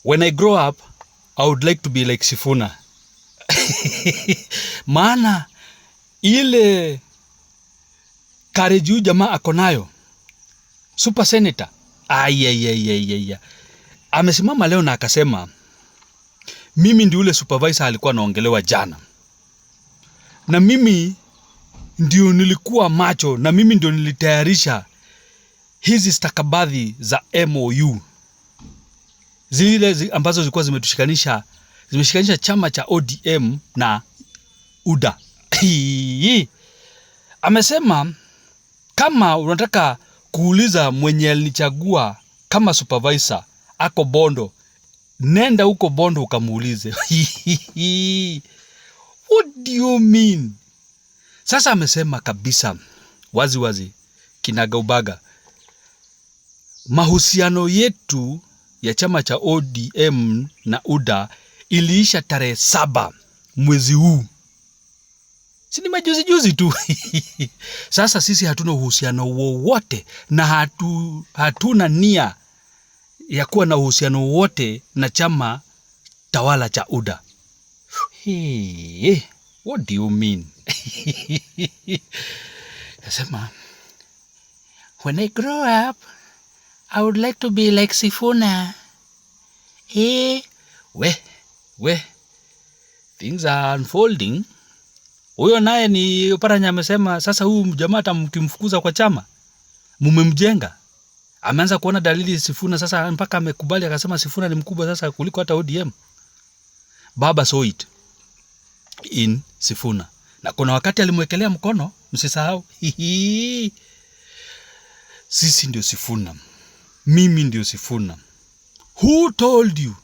when I grow up, I would like to be like Sifuna. Maana ile courage huyu jamaa ako nayo, super senator, amesimama leo na akasema mimi ndio ule supervisor alikuwa anaongelewa jana, na mimi ndio nilikuwa macho, na mimi ndio nilitayarisha hizi stakabadhi za MOU zile ambazo zilikuwa zimeshikanisha chama cha ODM na UDA. Amesema kama unataka kuuliza mwenye alinichagua kama supervisor ako Bondo, nenda huko Bondo ukamuulize. What do you mean? Sasa amesema kabisa wazi kinagaubaga, mahusiano yetu ya chama cha ODM na UDA iliisha tarehe 7 mwezi huu. Si ni majuzi tu. Sasa sisi hatuna uhusiano wowote na hatuna nia ya kuwa na uhusiano wowote na chama tawala cha UDA. What do you mean? Nasema, when I grow up, I would like to be like Sifuna. We, things are unfolding. Huyo naye ni Oparanya amesema sasa huyu jamaa hata mkimfukuza kwa chama mumemjenga. Ameanza kuona dalili Sifuna sasa, mpaka amekubali akasema Sifuna ni mkubwa sasa kuliko hata ODM. Baba saw it in Sifuna. Na kuna wakati alimwekelea mkono, msisahau. Sisi ndio Sifuna. Mimi ndio Sifuna. Who told you?